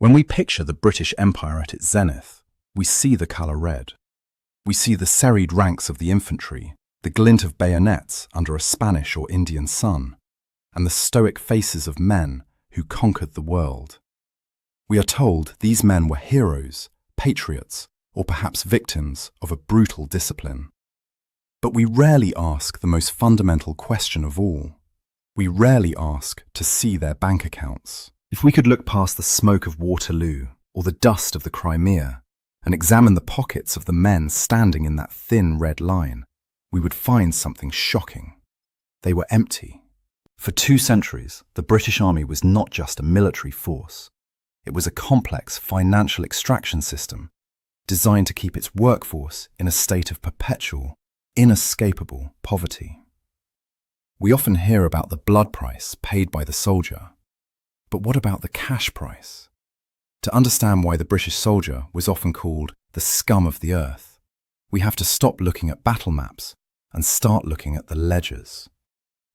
When we picture the British Empire at its zenith, we see the colour red. We see the serried ranks of the infantry, the glint of bayonets under a Spanish or Indian sun, and the stoic faces of men who conquered the world. We are told these men were heroes, patriots, or perhaps victims of a brutal discipline. But we rarely ask the most fundamental question of all. We rarely ask to see their bank accounts. If we could look past the smoke of Waterloo or the dust of the Crimea and examine the pockets of the men standing in that thin red line, we would find something shocking. They were empty. For 2 centuries, the British Army was not just a military force. It was a complex financial extraction system designed to keep its workforce in a state of perpetual, inescapable poverty. We often hear about the blood price paid by the soldier. But what about the cash price? To understand why the British soldier was often called the scum of the earth, we have to stop looking at battle maps and start looking at the ledgers.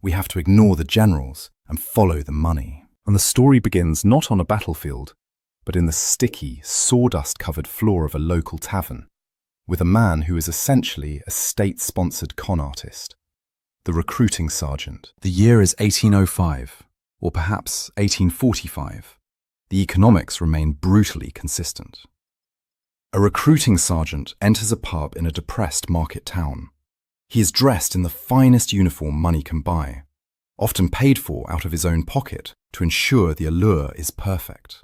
We have to ignore the generals and follow the money. And the story begins not on a battlefield, but in the sticky, sawdust-covered floor of a local tavern, with a man who is essentially a state-sponsored con artist, the recruiting sergeant. The year is 1805. Or perhaps 1845, the economics remain brutally consistent. A recruiting sergeant enters a pub in a depressed market town. He is dressed in the finest uniform money can buy, often paid for out of his own pocket to ensure the allure is perfect.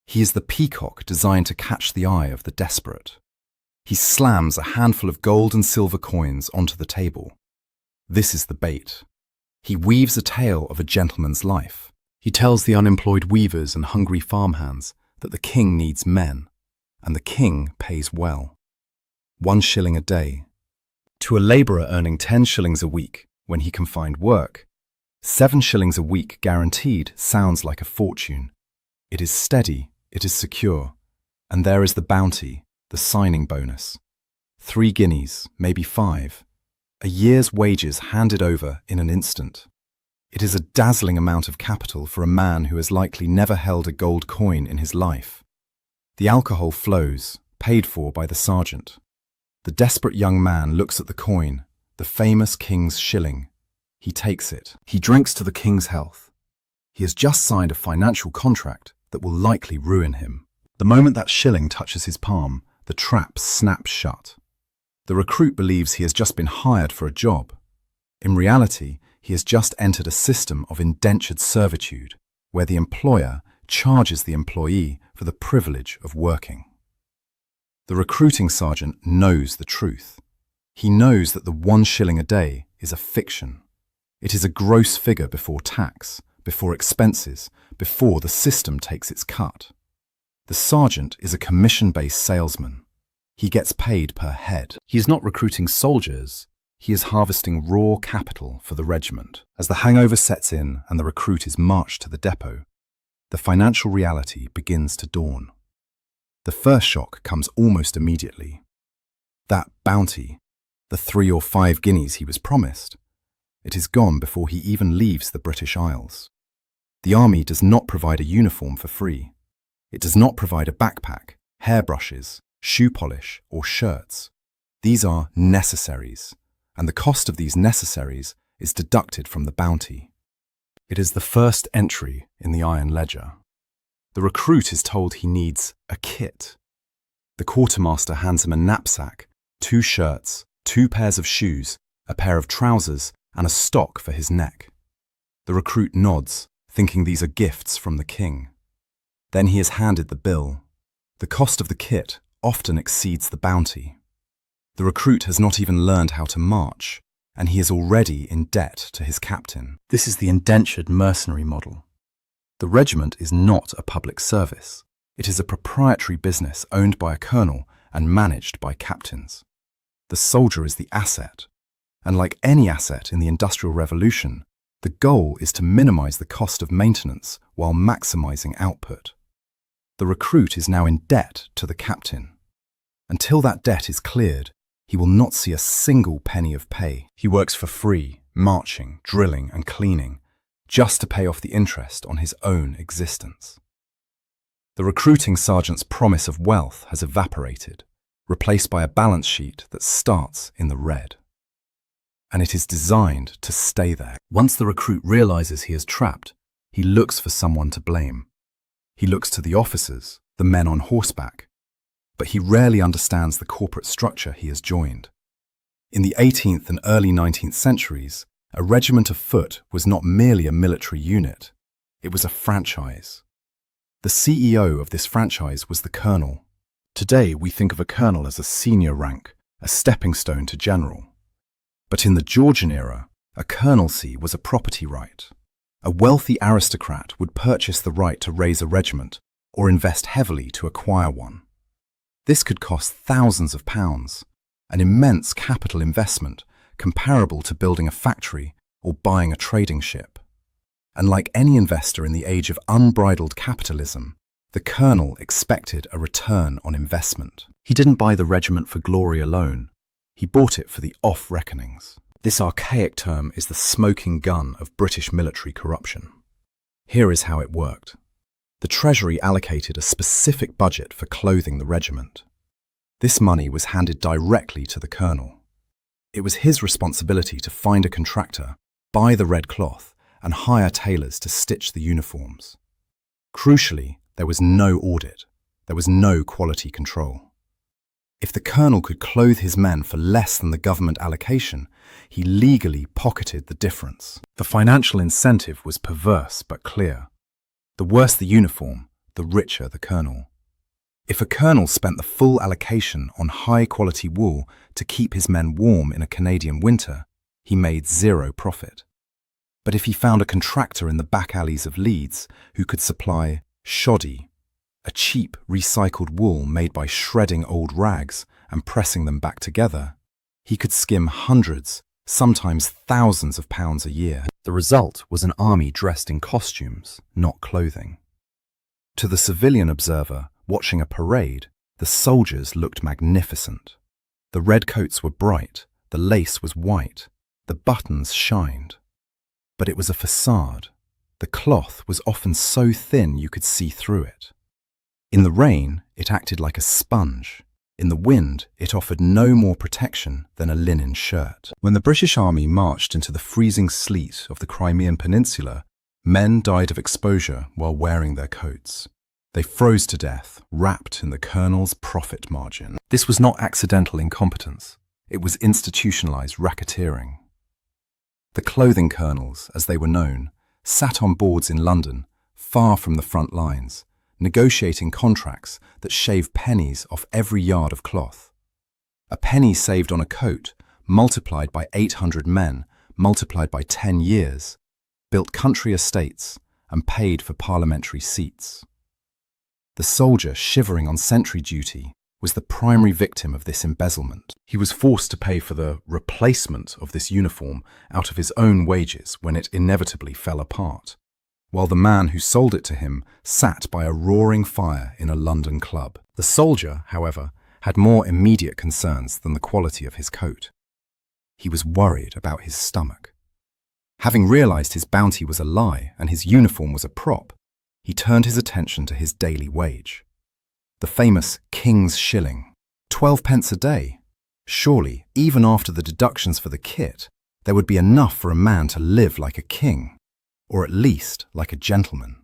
He is the peacock designed to catch the eye of the desperate. He slams a handful of gold and silver coins onto the table. This is the bait. He weaves a tale of a gentleman's life. He tells the unemployed weavers and hungry farmhands that the king needs men, and the king pays well. 1 shilling a day. To a labourer earning 10 shillings a week when he can find work, 7 shillings a week guaranteed sounds like a fortune. It is steady, it is secure, and there is the bounty, the signing bonus. 3 guineas, maybe 5. A year's wages handed over in an instant. It is a dazzling amount of capital for a man who has likely never held a gold coin in his life. The alcohol flows, paid for by the sergeant. The desperate young man looks at the coin, the famous king's shilling. He takes it. He drinks to the king's health. He has just signed a financial contract that will likely ruin him. The moment that shilling touches his palm, the trap snaps shut. The recruit believes he has just been hired for a job. In reality, he has just entered a system of indentured servitude, where the employer charges the employee for the privilege of working. The recruiting sergeant knows the truth. He knows that the 1 shilling a day is a fiction. It is a gross figure before tax, before expenses, before the system takes its cut. The sergeant is a commission-based salesman. He gets paid per head. He is not recruiting soldiers. He is harvesting raw capital for the regiment. As the hangover sets in and the recruit is marched to the depot, the financial reality begins to dawn. The first shock comes almost immediately. That bounty, the 3 or 5 guineas he was promised, it is gone before he even leaves the British Isles. The army does not provide a uniform for free. It does not provide a backpack, hairbrushes, shoe polish, or shirts. These are necessaries, and the cost of these necessaries is deducted from the bounty. It is the first entry in the Iron Ledger. The recruit is told he needs a kit. The quartermaster hands him a knapsack, 2 shirts, 2 pairs of shoes, a pair of trousers, and a stock for his neck. The recruit nods, thinking these are gifts from the king. Then he is handed the bill. The cost of the kit often exceeds the bounty. The recruit has not even learned how to march, and he is already in debt to his captain. This is the indentured mercenary model. The regiment is not a public service. It is a proprietary business owned by a colonel and managed by captains. The soldier is the asset, and like any asset in the Industrial Revolution, the goal is to minimize the cost of maintenance while maximizing output. The recruit is now in debt to the captain. Until that debt is cleared, he will not see a single penny of pay. He works for free, marching, drilling, and cleaning, just to pay off the interest on his own existence. The recruiting sergeant's promise of wealth has evaporated, replaced by a balance sheet that starts in the red. And it is designed to stay there. Once the recruit realizes he is trapped, he looks for someone to blame. He looks to the officers, the men on horseback, but he rarely understands the corporate structure he has joined. In the 18th and early 19th centuries, a regiment of foot was not merely a military unit, it was a franchise. The CEO of this franchise was the colonel. Today we think of a colonel as a senior rank, a stepping stone to general. But in the Georgian era, a colonelcy was a property right. A wealthy aristocrat would purchase the right to raise a regiment or invest heavily to acquire one. This could cost thousands of pounds, an immense capital investment comparable to building a factory or buying a trading ship. And like any investor in the age of unbridled capitalism, the colonel expected a return on investment. He didn't buy the regiment for glory alone. He bought it for the off-reckonings. This archaic term is the smoking gun of British military corruption. Here is how it worked. The Treasury allocated a specific budget for clothing the regiment. This money was handed directly to the colonel. It was his responsibility to find a contractor, buy the red cloth, and hire tailors to stitch the uniforms. Crucially, there was no audit. There was no quality control. If the colonel could clothe his men for less than the government allocation, he legally pocketed the difference. The financial incentive was perverse but clear. The worse the uniform, the richer the colonel. If a colonel spent the full allocation on high-quality wool to keep his men warm in a Canadian winter, he made zero profit. But if he found a contractor in the back alleys of Leeds who could supply shoddy, a cheap recycled wool made by shredding old rags and pressing them back together, he could skim hundreds, sometimes thousands of pounds a year. The result was an army dressed in costumes, not clothing. To the civilian observer watching a parade, the soldiers looked magnificent. The redcoats were bright, the lace was white, the buttons shined. But it was a facade. The cloth was often so thin you could see through it. In the rain, it acted like a sponge. In the wind, it offered no more protection than a linen shirt. When the British Army marched into the freezing sleet of the Crimean Peninsula, men died of exposure while wearing their coats. They froze to death, wrapped in the colonel's profit margin. This was not accidental incompetence. It was institutionalized racketeering. The clothing colonels, as they were known, sat on boards in London, far from the front lines, negotiating contracts that shaved pennies off every yard of cloth. A penny saved on a coat, multiplied by 800 men, multiplied by 10 years, built country estates and paid for parliamentary seats. The soldier shivering on sentry duty was the primary victim of this embezzlement. He was forced to pay for the replacement of this uniform out of his own wages when it inevitably fell apart, while the man who sold it to him sat by a roaring fire in a London club. The soldier, however, had more immediate concerns than the quality of his coat. He was worried about his stomach. Having realized his bounty was a lie and his uniform was a prop, he turned his attention to his daily wage. The famous King's Shilling, 12 pence a day. Surely, even after the deductions for the kit, there would be enough for a man to live like a king, or at least like a gentleman.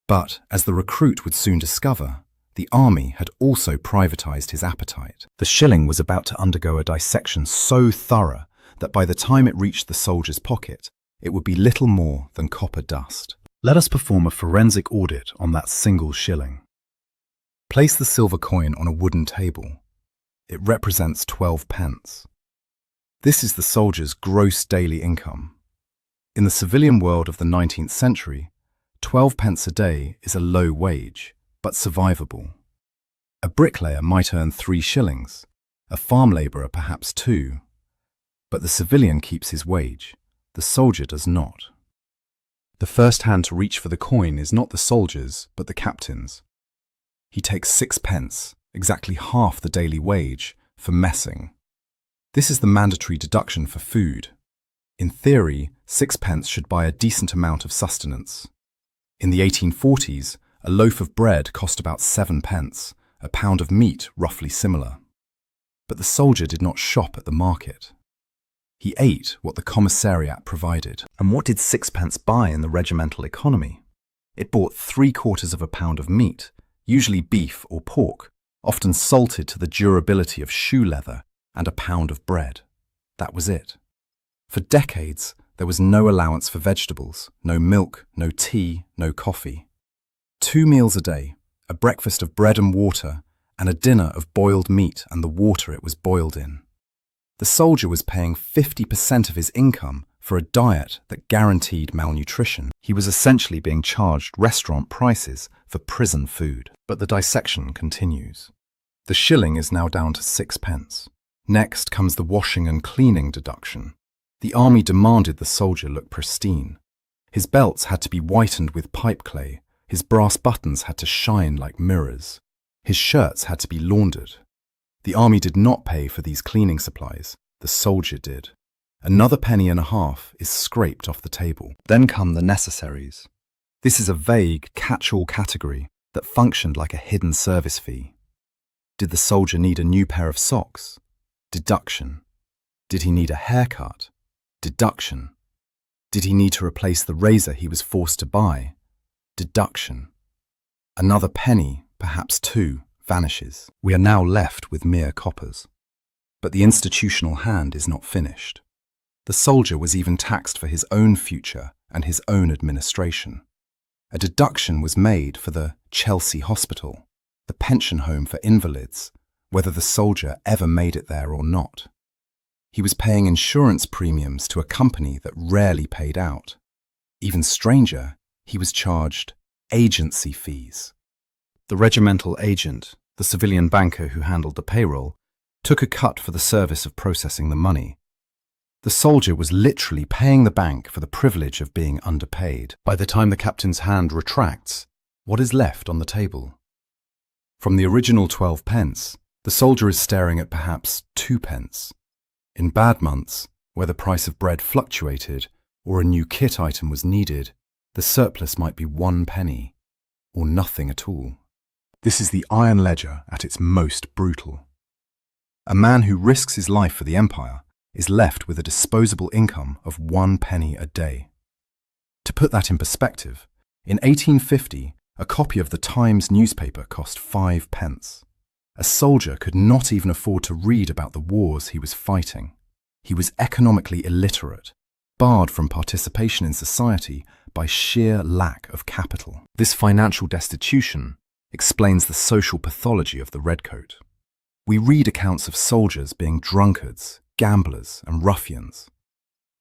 But, as the recruit would soon discover, the army had also privatized his appetite. The shilling was about to undergo a dissection so thorough that by the time it reached the soldier's pocket, it would be little more than copper dust. Let us perform a forensic audit on that single shilling. Place the silver coin on a wooden table. It represents 12 pence. This is the soldier's gross daily income. In the civilian world of the 19th century, 12 pence a day is a low wage, but survivable. A bricklayer might earn 3 shillings, a farm labourer perhaps 2. But the civilian keeps his wage, the soldier does not. The first hand to reach for the coin is not the soldier's, but the captain's. He takes 6 pence, exactly half the daily wage, for messing. This is the mandatory deduction for food. In theory, 6 pence should buy a decent amount of sustenance. In the 1840s, A loaf of bread cost about 7p, a pound of meat roughly similar. But the soldier did not shop at the market. He ate what the commissariat provided. And what did 6p buy in the regimental economy? It bought 3/4 of a pound of meat, usually beef or pork, often salted to the durability of shoe leather, and a pound of bread. That was it. For decades, there was no allowance for vegetables, no milk, no tea, no coffee. 2 meals a day, a breakfast of bread and water, and a dinner of boiled meat and the water it was boiled in. The soldier was paying 50% of his income for a diet that guaranteed malnutrition. He was essentially being charged restaurant prices for prison food. But the dissection continues. The shilling is now down to 6p. Next comes the washing and cleaning deduction. The army demanded the soldier look pristine. His belts had to be whitened with pipe clay. His brass buttons had to shine like mirrors. His shirts had to be laundered. The army did not pay for these cleaning supplies. The soldier did. Another penny and a half is scraped off the table. Then come the necessaries. This is a vague, catch-all category that functioned like a hidden service fee. Did the soldier need a new pair of socks? Deduction. Did he need a haircut? Deduction. Did he need to replace the razor he was forced to buy? Deduction. Another penny, perhaps two, vanishes. We are now left with mere coppers. But the institutional hand is not finished. The soldier was even taxed for his own future and his own administration. A deduction was made for the Chelsea Hospital, the pension home for invalids, whether the soldier ever made it there or not. He was paying insurance premiums to a company that rarely paid out. Even stranger, he was charged agency fees. The regimental agent, the civilian banker who handled the payroll, took a cut for the service of processing the money. The soldier was literally paying the bank for the privilege of being underpaid. By the time the captain's hand retracts, what is left on the table? From the original 12p, the soldier is staring at perhaps 2p. In bad months, where the price of bread fluctuated or a new kit item was needed, the surplus might be 1 penny, or nothing at all. This is the Iron Ledger at its most brutal. A man who risks his life for the empire is left with a disposable income of 1 penny a day. To put that in perspective, in 1850, a copy of the Times newspaper cost 5p. A soldier could not even afford to read about the wars he was fighting. He was economically illiterate, barred from participation in society by sheer lack of capital. This financial destitution explains the social pathology of the redcoat. We read accounts of soldiers being drunkards, gamblers, and ruffians.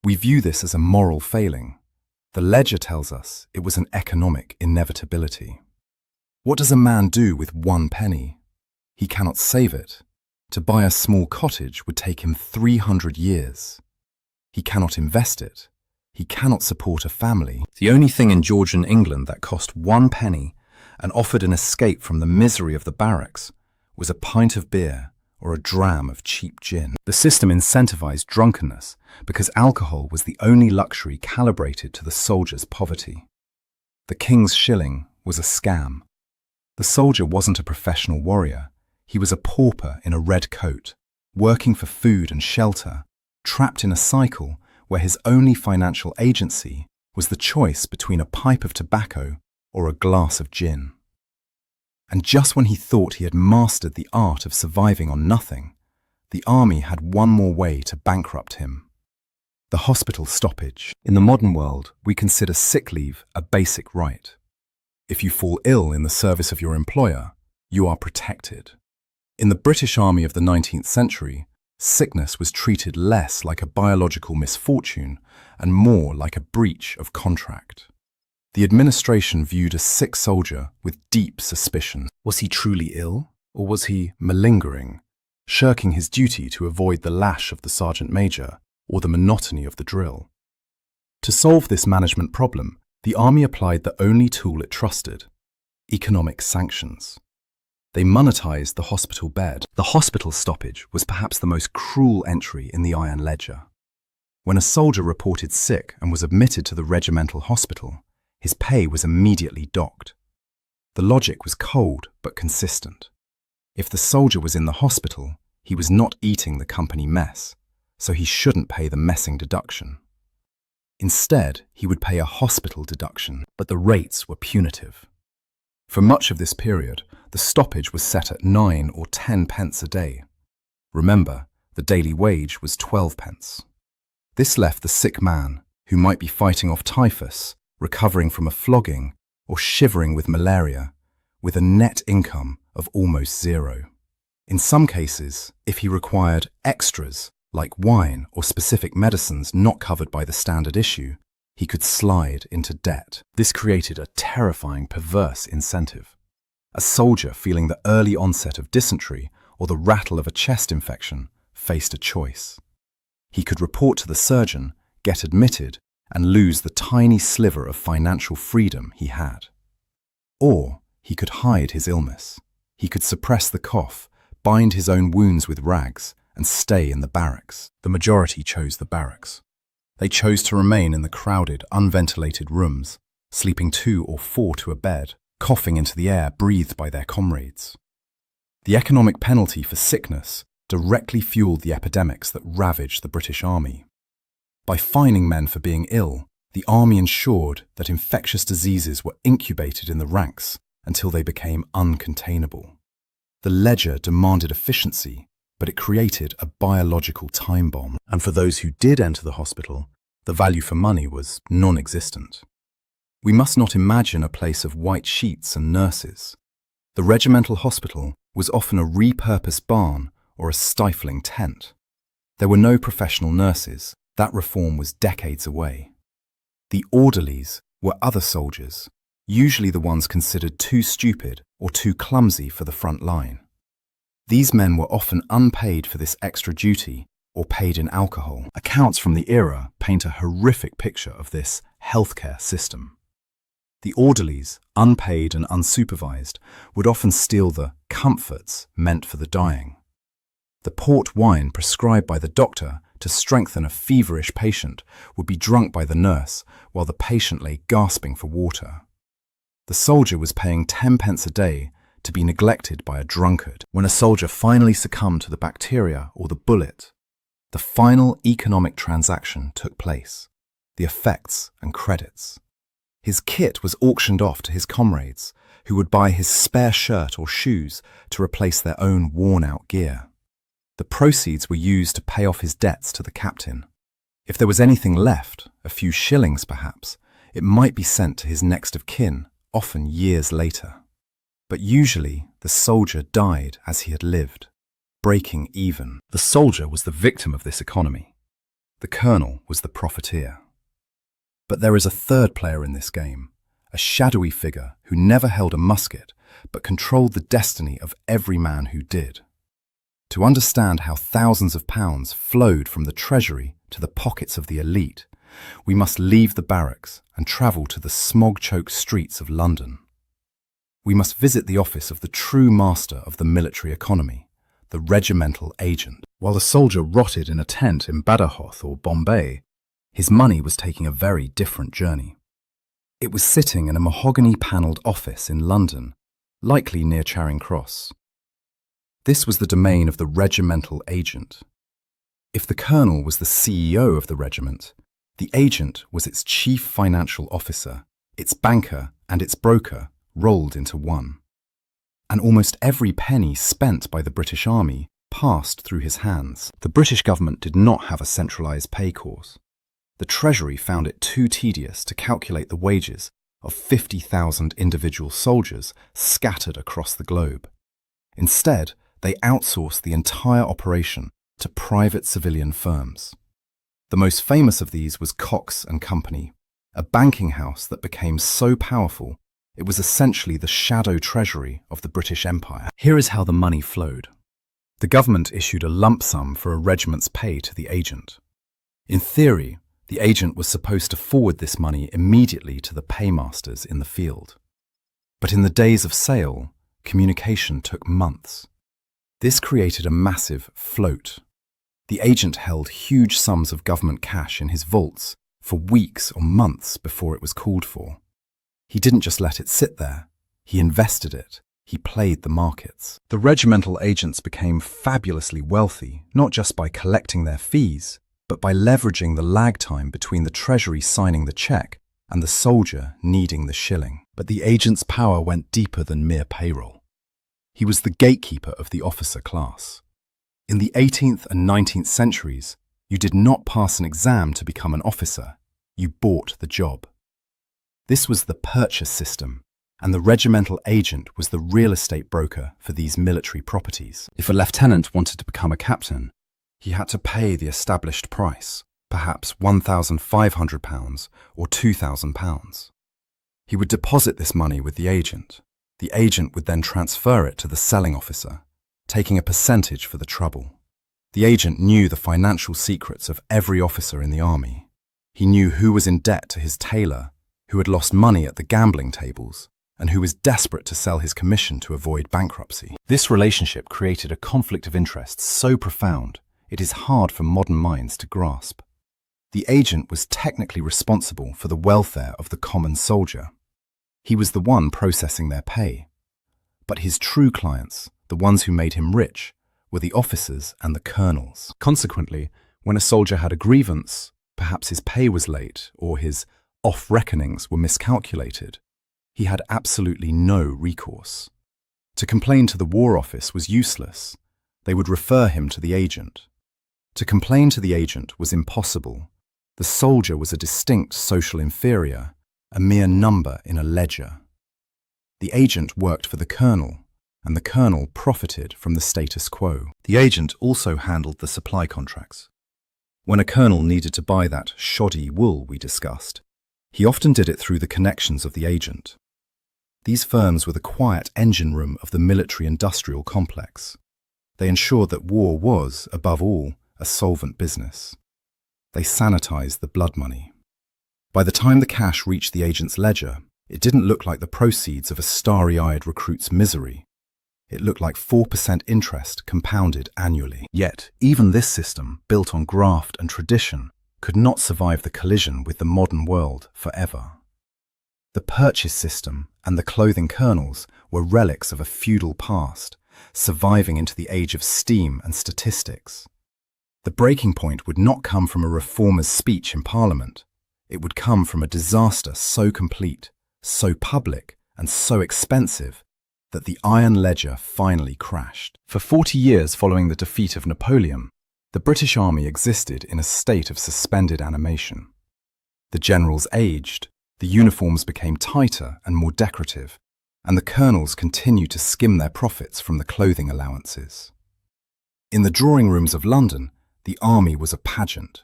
We view this as a moral failing. The ledger tells us it was an economic inevitability. What does a man do with 1 penny? He cannot save it. To buy a small cottage would take him 300 years. He cannot invest it. He cannot support a family. The only thing in Georgian England that cost 1 penny and offered an escape from the misery of the barracks was a pint of beer or a dram of cheap gin. The system incentivized drunkenness because alcohol was the only luxury calibrated to the soldier's poverty. The king's shilling was a scam. The soldier wasn't a professional warrior. He was a pauper in a red coat, working for food and shelter, trapped in a cycle where his only financial agency was the choice between a pipe of tobacco or a glass of gin. And just when he thought he had mastered the art of surviving on nothing, the army had one more way to bankrupt him: the hospital stoppage. In the modern world, we consider sick leave a basic right. If you fall ill in the service of your employer, you are protected. In the British Army of the 19th century, sickness was treated less like a biological misfortune and more like a breach of contract. The administration viewed a sick soldier with deep suspicion. Was he truly ill, or was he malingering, shirking his duty to avoid the lash of the sergeant major or the monotony of the drill? To solve this management problem, the army applied the only tool it trusted: economic sanctions. They monetized the hospital bed. The hospital stoppage was perhaps the most cruel entry in the Iron Ledger. When a soldier reported sick and was admitted to the regimental hospital, his pay was immediately docked. The logic was cold but consistent. If the soldier was in the hospital, he was not eating the company mess, so he shouldn't pay the messing deduction. Instead, he would pay a hospital deduction, but the rates were punitive. For much of this period, the stoppage was set at 9 or 10 pence a day. Remember, the daily wage was 12 pence. This left the sick man, who might be fighting off typhus, recovering from a flogging, or shivering with malaria, with a net income of almost zero. In some cases, if he required extras, like wine or specific medicines not covered by the standard issue, he could slide into debt. This created a terrifying, perverse incentive. A soldier feeling the early onset of dysentery or the rattle of a chest infection faced a choice. He could report to the surgeon, get admitted, and lose the tiny sliver of financial freedom he had. Or he could hide his illness. He could suppress the cough, bind his own wounds with rags, and stay in the barracks. The majority chose the barracks. They chose to remain in the crowded, unventilated rooms, sleeping 2 or 4 to a bed, coughing into the air breathed by their comrades. The economic penalty for sickness directly fueled the epidemics that ravaged the British Army. By fining men for being ill, the army ensured that infectious diseases were incubated in the ranks until they became uncontainable. The ledger demanded efficiency, but it created a biological time bomb. And for those who did enter the hospital, the value for money was non-existent. We must not imagine a place of white sheets and nurses. The regimental hospital was often a repurposed barn or a stifling tent. There were no professional nurses. That reform was decades away. The orderlies were other soldiers, usually the ones considered too stupid or too clumsy for the front line. These men were often unpaid for this extra duty or paid in alcohol. Accounts from the era paint a horrific picture of this healthcare system. The orderlies, unpaid and unsupervised, would often steal the comforts meant for the dying. The port wine prescribed by the doctor to strengthen a feverish patient would be drunk by the nurse while the patient lay gasping for water. The soldier was paying 10 pence a day to be neglected by a drunkard. When a soldier finally succumbed to the bacteria or the bullet, the final economic transaction took place, the effects and credits. His kit was auctioned off to his comrades, who would buy his spare shirt or shoes to replace their own worn-out gear. The proceeds were used to pay off his debts to the captain. If there was anything left, a few shillings perhaps, it might be sent to his next of kin, often years later. But usually the soldier died as he had lived, breaking even. The soldier was the victim of this economy. The colonel was the profiteer. But there is a third player in this game, a shadowy figure who never held a musket but controlled the destiny of every man who did. To understand how thousands of pounds flowed from the treasury to the pockets of the elite, we must leave the barracks and travel to the smog-choked streets of London. We must visit the office of the true master of the military economy, the regimental agent. While the soldier rotted in a tent in Badajoz or Bombay, his money was taking a very different journey. It was sitting in a mahogany-panelled office in London, likely near Charing Cross. This was the domain of the regimental agent. If the colonel was the CEO of the regiment, the agent was its chief financial officer, its banker and its broker rolled into one. And almost every penny spent by the British Army passed through his hands. The British government did not have a centralised pay corps. The Treasury found it too tedious to calculate the wages of 50,000 individual soldiers scattered across the globe. Instead, they outsourced the entire operation to private civilian firms. The most famous of these was Cox and Company, a banking house that became so powerful it was essentially the shadow treasury of the British Empire. Here is how the money flowed. The government issued a lump sum for a regiment's pay to the agent. In theory, the agent was supposed to forward this money immediately to the paymasters in the field. But in the days of sale, communication took months. This created a massive float. The agent held huge sums of government cash in his vaults for weeks or months before it was called for. He didn't just let it sit there. He invested it. He played the markets. The regimental agents became fabulously wealthy, not just by collecting their fees, but by leveraging the lag time between the treasury signing the check and the soldier needing the shilling. But the agent's power went deeper than mere payroll. He was the gatekeeper of the officer class. In the 18th and 19th centuries, you did not pass an exam to become an officer. You bought the job. This was the purchase system, and the regimental agent was the real estate broker for these military properties. If a lieutenant wanted to become a captain, he had to pay the established price, perhaps £1,500 or £2,000. He would deposit this money with the agent. The agent would then transfer it to the selling officer, taking a percentage for the trouble. The agent knew the financial secrets of every officer in the army. He knew who was in debt to his tailor, who had lost money at the gambling tables, and who was desperate to sell his commission to avoid bankruptcy. This relationship created a conflict of interests so profound, it is hard for modern minds to grasp. The agent was technically responsible for the welfare of the common soldier. He was the one processing their pay. But his true clients, the ones who made him rich, were the officers and the colonels. Consequently, when a soldier had a grievance, perhaps his pay was late or his off-reckonings were miscalculated, he had absolutely no recourse. To complain to the War Office was useless. They would refer him to the agent. To complain to the agent was impossible. The soldier was a distinct social inferior, a mere number in a ledger. The agent worked for the colonel, and the colonel profited from the status quo. The agent also handled the supply contracts. When a colonel needed to buy that shoddy wool we discussed, he often did it through the connections of the agent. These firms were the quiet engine room of the military-industrial complex. They ensured that war was, above all, a solvent business. They sanitized the blood money. By the time the cash reached the agent's ledger, it didn't look like the proceeds of a starry-eyed recruit's misery. It looked like 4% interest compounded annually. Yet, even this system, built on graft and tradition, could not survive the collision with the modern world forever. The purchase system and the clothing kernels were relics of a feudal past, surviving into the age of steam and statistics. The breaking point would not come from a reformer's speech in Parliament. It would come from a disaster so complete, so public, and so expensive that the Iron Ledger finally crashed. For 40 years following the defeat of Napoleon, the British Army existed in a state of suspended animation. The generals aged, the uniforms became tighter and more decorative, and the colonels continued to skim their profits from the clothing allowances. In the drawing rooms of London, the army was a pageant.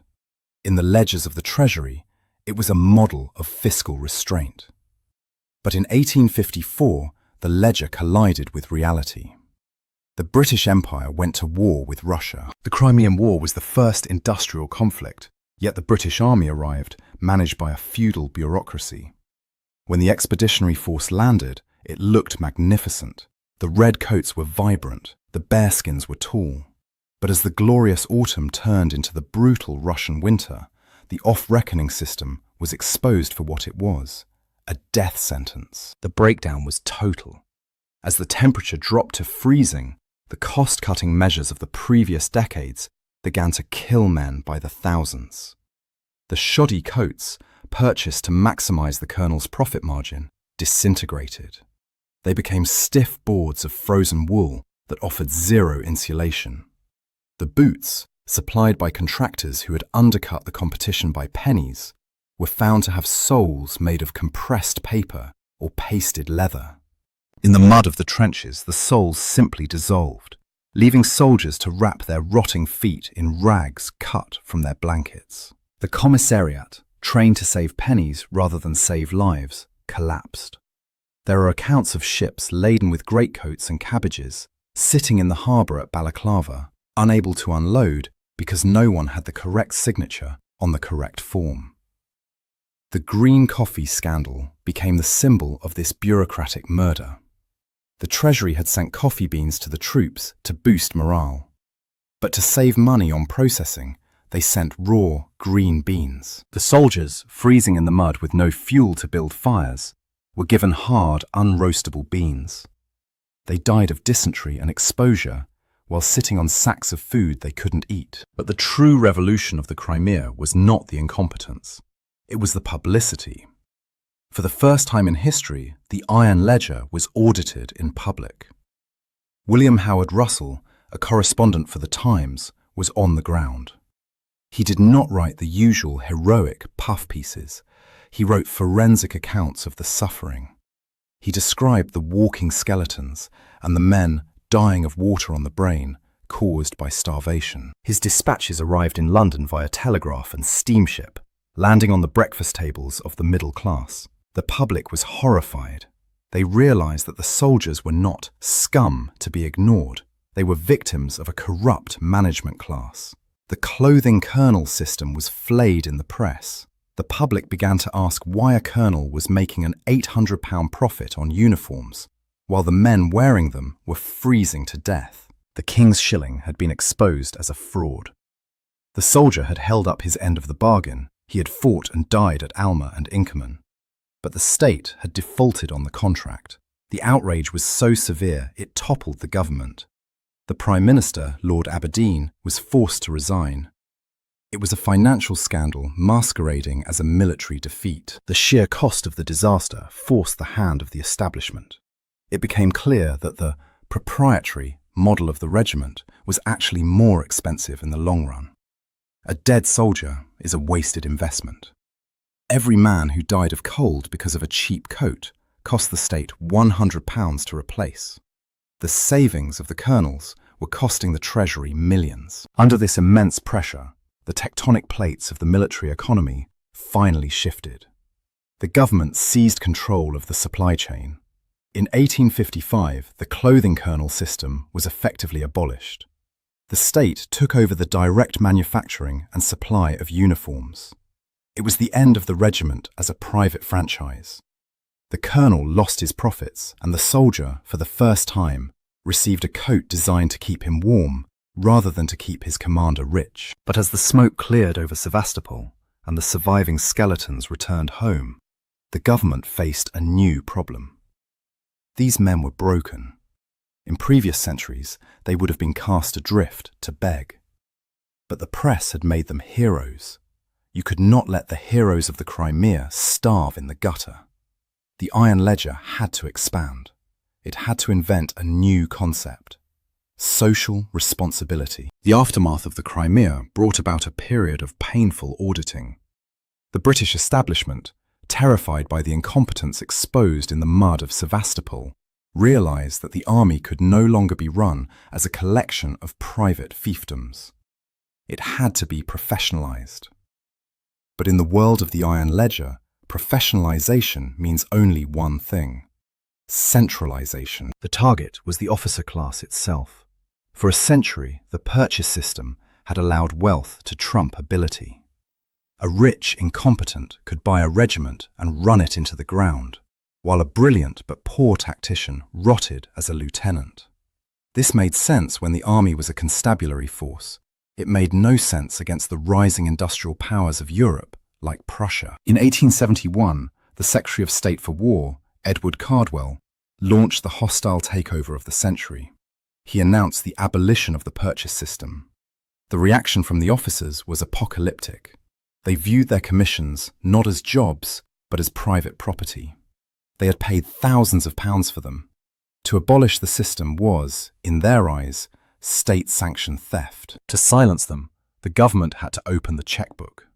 In the ledgers of the Treasury, it was a model of fiscal restraint. But in 1854, the ledger collided with reality. The British Empire went to war with Russia. The Crimean War was the first industrial conflict, yet the British Army arrived, managed by a feudal bureaucracy. When the expeditionary force landed, it looked magnificent. The Redcoats were vibrant, the bearskins were tall. But as the glorious autumn turned into the brutal Russian winter, the off-reckoning system was exposed for what it was, a death sentence. The breakdown was total. As the temperature dropped to freezing, the cost-cutting measures of the previous decades began to kill men by the thousands. The shoddy coats, purchased to maximize the colonel's profit margin, disintegrated. They became stiff boards of frozen wool that offered zero insulation. The boots, supplied by contractors who had undercut the competition by pennies, were found to have soles made of compressed paper or pasted leather. In the mud of the trenches, the soles simply dissolved, leaving soldiers to wrap their rotting feet in rags cut from their blankets. The commissariat, trained to save pennies rather than save lives, collapsed. There are accounts of ships laden with greatcoats and cabbages sitting in the harbour at Balaclava, unable to unload because no one had the correct signature on the correct form. The green coffee scandal became the symbol of this bureaucratic murder. The Treasury had sent coffee beans to the troops to boost morale. But to save money on processing, they sent raw, green beans. The soldiers, freezing in the mud with no fuel to build fires, were given hard, unroastable beans. They died of dysentery and exposure while sitting on sacks of food they couldn't eat. But the true revolution of the Crimea was not the incompetence. It was the publicity. For the first time in history, the Iron Ledger was audited in public. William Howard Russell, a correspondent for the Times, was on the ground. He did not write the usual heroic puff pieces. He wrote forensic accounts of the suffering. He described the walking skeletons and the men dying of water on the brain caused by starvation. His dispatches arrived in London via telegraph and steamship, landing on the breakfast tables of the middle class. The public was horrified. They realized that the soldiers were not scum to be ignored. They were victims of a corrupt management class. The clothing colonel system was flayed in the press. The public began to ask why a colonel was making an £800 profit on uniforms, while the men wearing them were freezing to death. The king's shilling had been exposed as a fraud. The soldier had held up his end of the bargain. He had fought and died at Alma and Inkerman. But the state had defaulted on the contract. The outrage was so severe it toppled the government. The Prime Minister, Lord Aberdeen, was forced to resign. It was a financial scandal masquerading as a military defeat. The sheer cost of the disaster forced the hand of the establishment. It became clear that the proprietary model of the regiment was actually more expensive in the long run. A dead soldier is a wasted investment. Every man who died of cold because of a cheap coat cost the state £100 to replace. The savings of the colonels were costing the treasury millions. Under this immense pressure, the tectonic plates of the military economy finally shifted. The government seized control of the supply chain. In 1855, the clothing colonel system was effectively abolished. The state took over the direct manufacturing and supply of uniforms. It was the end of the regiment as a private franchise. The colonel lost his profits, and the soldier, for the first time, received a coat designed to keep him warm rather than to keep his commander rich. But as the smoke cleared over Sevastopol and the surviving skeletons returned home, the government faced a new problem. These men were broken. In previous centuries, they would have been cast adrift to beg. But the press had made them heroes. You could not let the heroes of the Crimea starve in the gutter. The Iron Ledger had to expand. It had to invent a new concept: social responsibility. The aftermath of the Crimea brought about a period of painful auditing. The British establishment, terrified by the incompetence exposed in the mud of Sevastopol, realized that the army could no longer be run as a collection of private fiefdoms. It had to be professionalized. But in the world of the Iron Ledger, professionalization means only one thing: centralization. The target was the officer class itself. For a century, the purchase system had allowed wealth to trump ability. A rich incompetent could buy a regiment and run it into the ground, while a brilliant but poor tactician rotted as a lieutenant. This made sense when the army was a constabulary force. It made no sense against the rising industrial powers of Europe, like Prussia. In 1871, the Secretary of State for War, Edward Cardwell, launched the hostile takeover of the century. He announced the abolition of the purchase system. The reaction from the officers was apocalyptic. They viewed their commissions not as jobs, but as private property. They had paid thousands of pounds for them. To abolish the system was, in their eyes, state-sanctioned theft. To silence them, the government had to open the checkbook.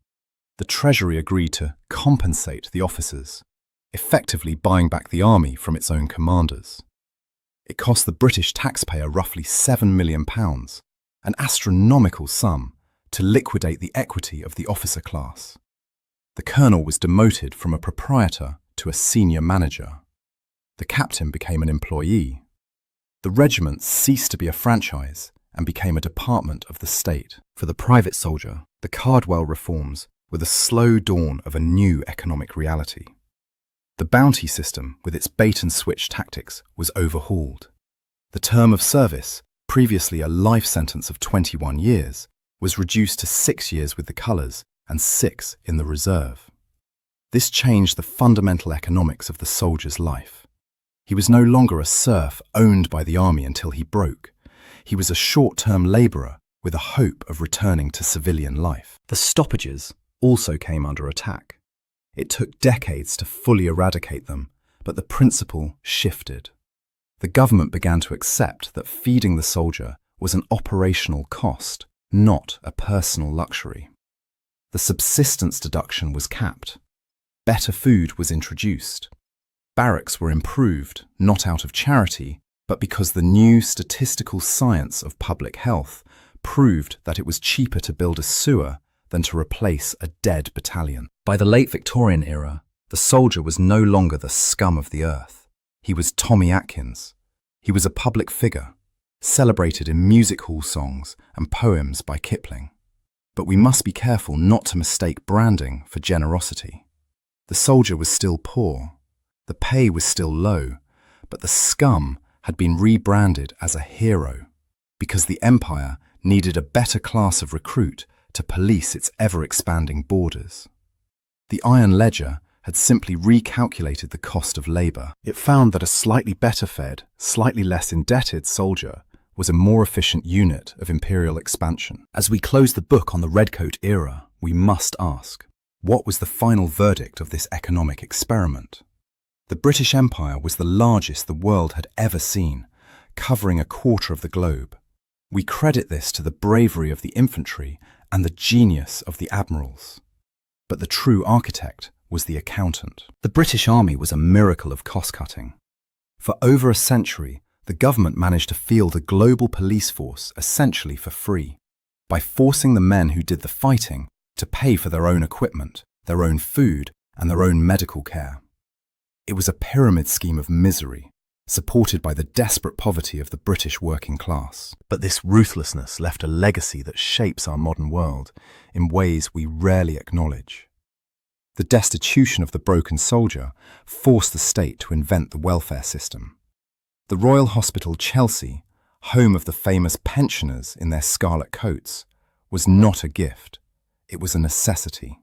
The Treasury agreed to compensate the officers, effectively buying back the army from its own commanders. It cost the British taxpayer roughly £7 million, an astronomical sum, to liquidate the equity of the officer class. The colonel was demoted from a proprietor to a senior manager. The captain became an employee. The regiment ceased to be a franchise and became a department of the state. For the private soldier, the Cardwell reforms were the slow dawn of a new economic reality. The bounty system, with its bait-and-switch tactics, was overhauled. The term of service, previously a life sentence of 21 years, was reduced to 6 years with the colours and 6 in the reserve. This changed the fundamental economics of the soldier's life. He was no longer a serf owned by the army until he broke. He was a short-term labourer with a hope of returning to civilian life. The stoppages also came under attack. It took decades to fully eradicate them, but the principle shifted. The government began to accept that feeding the soldier was an operational cost, not a personal luxury. The subsistence deduction was capped. Better food was introduced. Barracks were improved, not out of charity, but because the new statistical science of public health proved that it was cheaper to build a sewer than to replace a dead battalion. By the late Victorian era, the soldier was no longer the scum of the earth. He was Tommy Atkins. He was a public figure, celebrated in music hall songs and poems by Kipling. But we must be careful not to mistake branding for generosity. The soldier was still poor, the pay was still low, but the scum had been rebranded as a hero because the empire needed a better class of recruit to police its ever-expanding borders. The Iron Ledger had simply recalculated the cost of labour. It found that a slightly better fed, slightly less indebted soldier was a more efficient unit of imperial expansion. As we close the book on the Redcoat era, we must ask, what was the final verdict of this economic experiment? The British Empire was the largest the world had ever seen, covering a quarter of the globe. We credit this to the bravery of the infantry and the genius of the admirals. But the true architect was the accountant. The British Army was a miracle of cost-cutting. For over a century, the government managed to field a global police force essentially for free, by forcing the men who did the fighting to pay for their own equipment, their own food, and their own medical care. It was a pyramid scheme of misery, supported by the desperate poverty of the British working class. But this ruthlessness left a legacy that shapes our modern world in ways we rarely acknowledge. The destitution of the broken soldier forced the state to invent the welfare system. The Royal Hospital Chelsea, home of the famous pensioners in their scarlet coats, was not a gift. It was a necessity.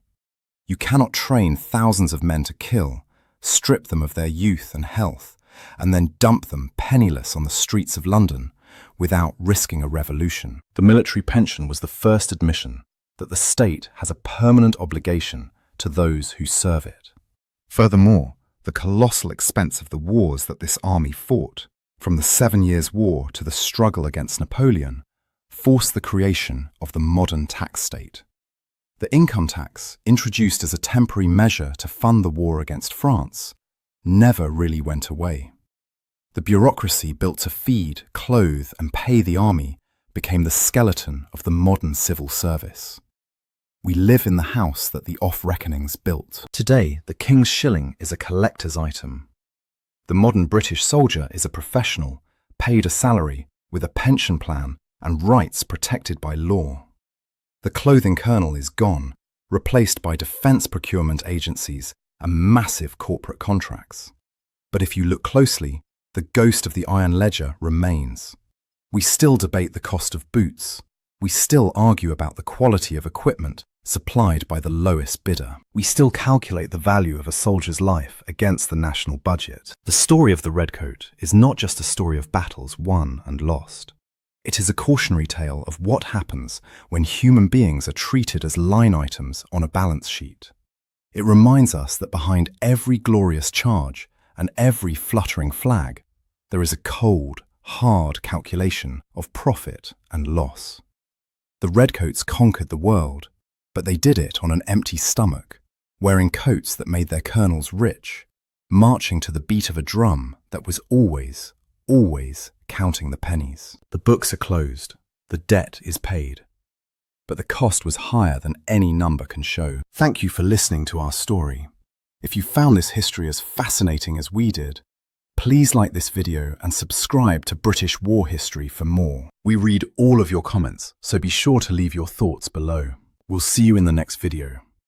You cannot train thousands of men to kill, strip them of their youth and health, and then dump them penniless on the streets of London without risking a revolution. The military pension was the first admission that the state has a permanent obligation to those who serve it. Furthermore, the colossal expense of the wars that this army fought, from the 7 Years' War to the struggle against Napoleon, forced the creation of the modern tax state. The income tax, introduced as a temporary measure to fund the war against France, never really went away. The bureaucracy built to feed, clothe, and pay the army became the skeleton of the modern civil service. We live in the house that the off-reckonings built. Today, the King's Shilling is a collector's item. The modern British soldier is a professional, paid a salary, with a pension plan and rights protected by law. The clothing kernel is gone, replaced by defence procurement agencies and massive corporate contracts. But if you look closely, the ghost of the Iron Ledger remains. We still debate the cost of boots. We still argue about the quality of equipment supplied by the lowest bidder. We still calculate the value of a soldier's life against the national budget. The story of the Redcoat is not just a story of battles won and lost. It is a cautionary tale of what happens when human beings are treated as line items on a balance sheet. It reminds us that behind every glorious charge and every fluttering flag, there is a cold, hard calculation of profit and loss. The Redcoats conquered the world, but they did it on an empty stomach, wearing coats that made their colonels rich, marching to the beat of a drum that was always counting the pennies. The books are closed, the debt is paid, but the cost was higher than any number can show. Thank you for listening to our story. If you found this history as fascinating as we did, please like this video and subscribe to British War History for more. We read all of your comments, so be sure to leave your thoughts below. We'll see you in the next video.